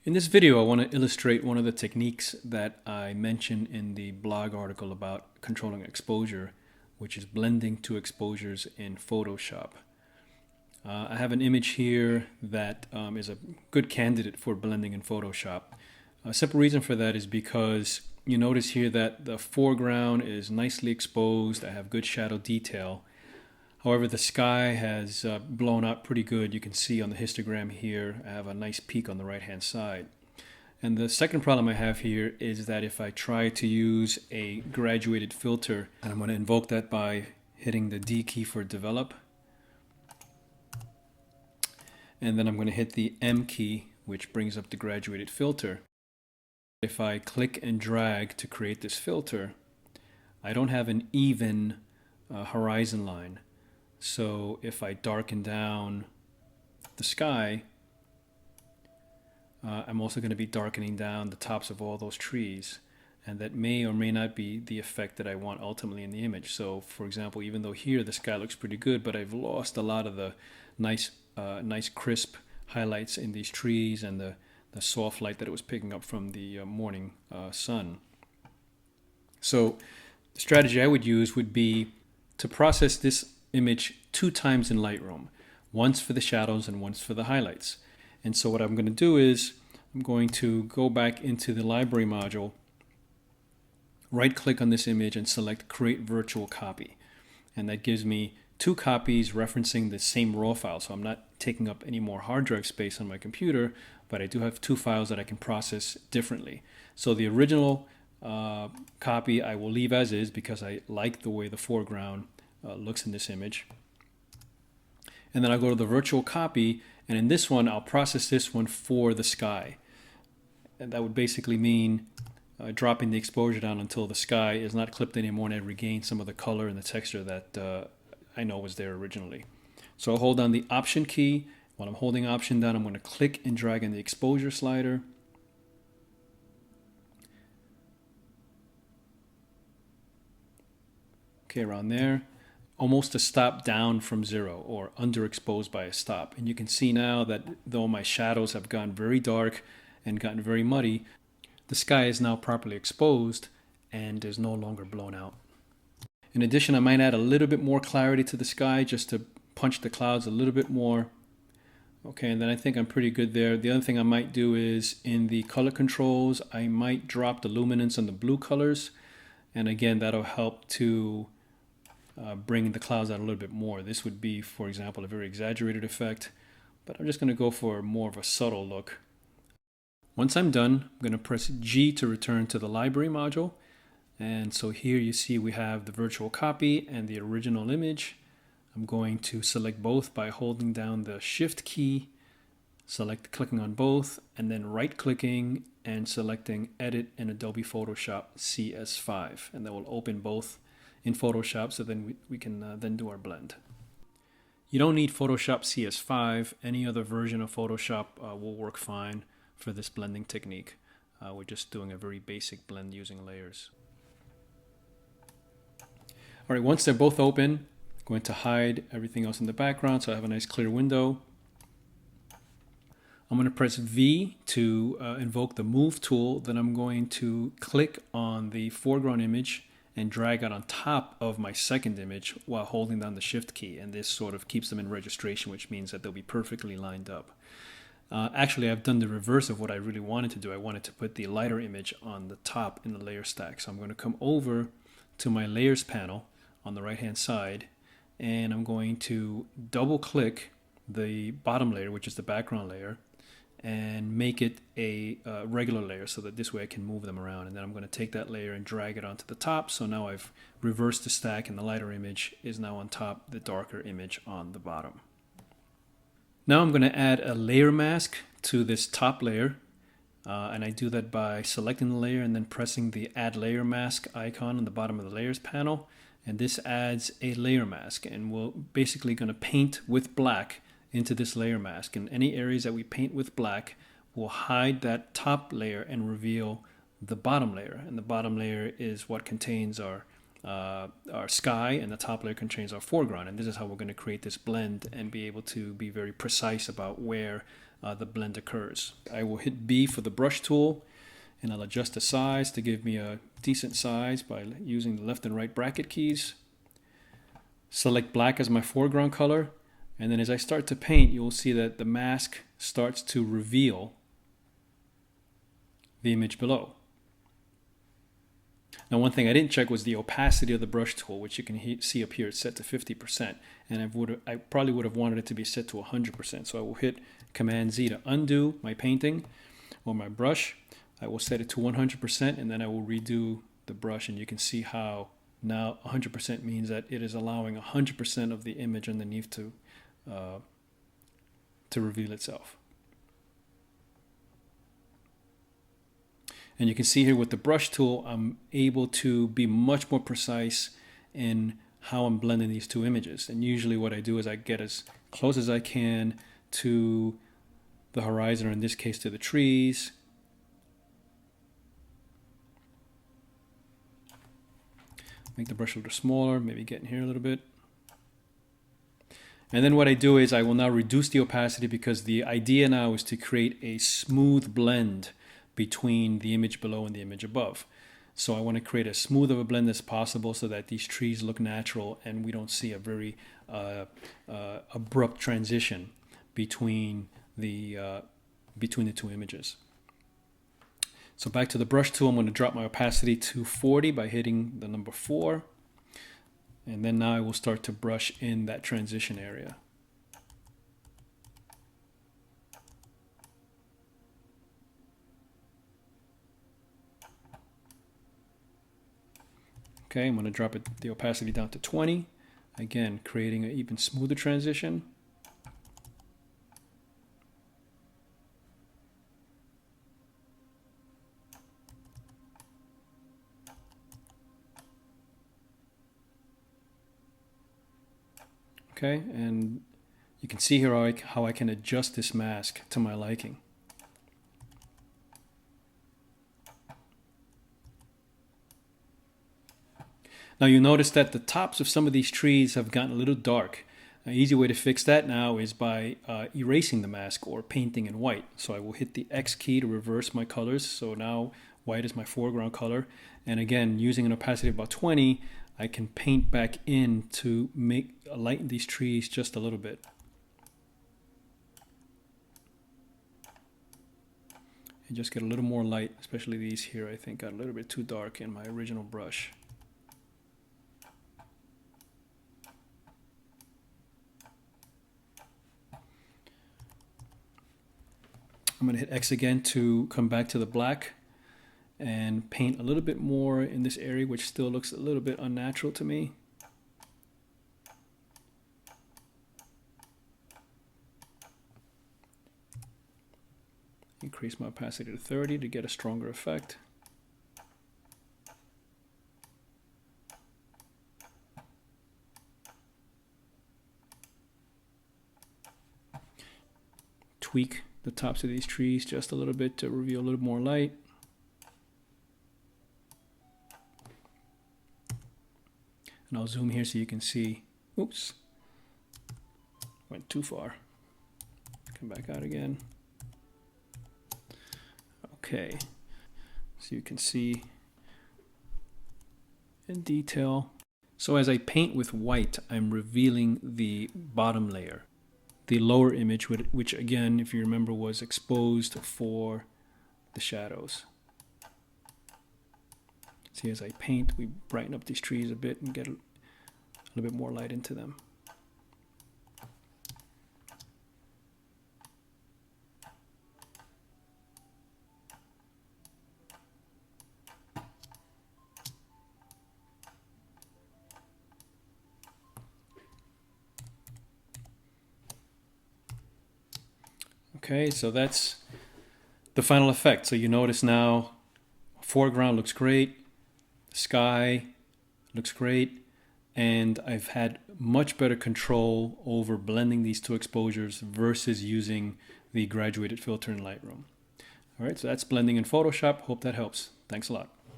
In this video, I want to illustrate one of the techniques that I mentioned in the blog article about controlling exposure, which is blending two exposures in Photoshop. I have an image here that is a good candidate for blending in Photoshop. A simple reason for that is because you notice here that the foreground is nicely exposed. I have good shadow detail. However, the sky has blown out pretty good. You can see on the histogram here, I have a nice peak on the right-hand side. And the second problem I have here is that if I try to use a graduated filter, and I'm going to invoke that by hitting the D key for develop. And then I'm going to hit the M key, which brings up the graduated filter. If I click and drag to create this filter, I don't have an even horizon line. So if I darken down the sky, I'm also going to be darkening down the tops of all those trees. And that may or may not be the effect that I want ultimately in the image. So for example, even though here the sky looks pretty good, but I've lost a lot of the nice crisp highlights in these trees and the soft light that it was picking up from the morning sun. So the strategy I would use would be to process this image 2 times in Lightroom, once for the shadows and once for the highlights. And so what I'm going to do is I'm going to go back into the library module, right click on this image and select create virtual copy. And that gives me 2 copies referencing the same raw file. So I'm not taking up any more hard drive space on my computer, but I do have 2 files that I can process differently. So the original copy I will leave as is because I like the way the foreground looks in this image. And then I'll go to the virtual copy, and in this one I'll process this one for the sky. And that would basically mean dropping the exposure down until the sky is not clipped anymore and I regain some of the color and the texture that I know was there originally. So I'll hold down the Option key. While I'm holding Option down, I'm going to click and drag in the exposure slider. Okay, around there. Almost a stop down from 0 or underexposed by a stop. And you can see now that though my shadows have gone very dark and gotten very muddy, the sky is now properly exposed and is no longer blown out. In addition, I might add a little bit more clarity to the sky just to punch the clouds a little bit more. Okay, and then I think I'm pretty good there. The other thing I might do is in the color controls, I might drop the luminance on the blue colors. And again, that'll help to bring the clouds out a little bit more. This would be, for example, a very exaggerated effect, but I'm just going to go for more of a subtle look. Once I'm done, I'm going to press G to return to the library module. And so here you see we have the virtual copy and the original image. I'm going to select both by holding down the Shift key, clicking on both, and then right-clicking and selecting Edit in Adobe Photoshop CS5. And that will open both in Photoshop, so then we can then do our blend. You don't need Photoshop CS5. Any other version of Photoshop will work fine for this blending technique. We're just doing a very basic blend using layers. All right, once they're both open, I'm going to hide everything else in the background so I have a nice clear window. I'm going to press V to invoke the Move tool. Then I'm going to click on the foreground image and drag it on top of my second image while holding down the Shift key. And this sort of keeps them in registration, which means that they'll be perfectly lined up. Actually, I've done the reverse of what I really wanted to do. I wanted to put the lighter image on the top in the layer stack. So I'm going to come over to my layers panel on the right hand side, and I'm going to double click the bottom layer, which is the background layer, and make it a regular layer so that this way I can move them around. And then I'm going to take that layer and drag it onto the top. So now I've reversed the stack and the lighter image is now on top, the darker image on the bottom. Now I'm going to add a layer mask to this top layer. And I do that by selecting the layer and then pressing the Add Layer Mask icon on the bottom of the Layers panel. And this adds a layer mask, and we're basically going to paint with black into this layer mask. And any areas that we paint with black will hide that top layer and reveal the bottom layer. And the bottom layer is what contains our sky, and the top layer contains our foreground. And this is how we're going to create this blend and be able to be very precise about where the blend occurs. I will hit B for the brush tool, and I'll adjust the size to give me a decent size by using the left and right bracket keys. Select black as my foreground color, and then as I start to paint, you'll see that the mask starts to reveal the image below. Now, one thing I didn't check was the opacity of the brush tool, which you can see up here. It's set to 50%, and I probably would have wanted it to be set to 100%. So I will hit Command Z to undo my painting or my brush. I will set it to 100%, and then I will redo the brush, and you can see how now 100% means that it is allowing 100% of the image underneath to reveal itself. And you can see here with the brush tool, I'm able to be much more precise in how I'm blending these two images. And usually what I do is I get as close as I can to the horizon, or in this case to the trees. Make the brush a little smaller, maybe get in here a little bit. And then what I do is I will now reduce the opacity, because the idea now is to create a smooth blend between the image below and the image above. So I want to create as smooth of a blend as possible so that these trees look natural and we don't see a very abrupt transition between the two images. So back to the brush tool, I'm going to drop my opacity to 40 by hitting the number 4. And then now I will start to brush in that transition area. Okay, I'm going to drop the opacity down to 20. Again, creating an even smoother transition. Okay, and you can see here how I can adjust this mask to my liking. Now you notice that the tops of some of these trees have gotten a little dark. An easy way to fix that now is by erasing the mask or painting in white. So I will hit the X key to reverse my colors. So now white is my foreground color. And again, using an opacity of about 20, I can paint back in to lighten these trees just a little bit. And just get a little more light, especially these here, I think got a little bit too dark in my original brush. I'm going to hit X again to come back to the black and paint a little bit more in this area, which still looks a little bit unnatural to me. Increase my opacity to 30 to get a stronger effect. Tweak the tops of these trees just a little bit to reveal a little more light. And I'll zoom here so you can see. Oops, went too far. Come back out again. Okay, so you can see in detail. So as I paint with white, I'm revealing the bottom layer. The lower image, which again, if you remember, was exposed for the shadows. See, as I paint, we brighten up these trees a bit and get a little bit more light into them. Okay, so that's the final effect. So you notice now foreground looks great, sky looks great, and I've had much better control over blending these two exposures versus using the graduated filter in Lightroom. All right, so that's blending in Photoshop. Hope that helps. Thanks a lot.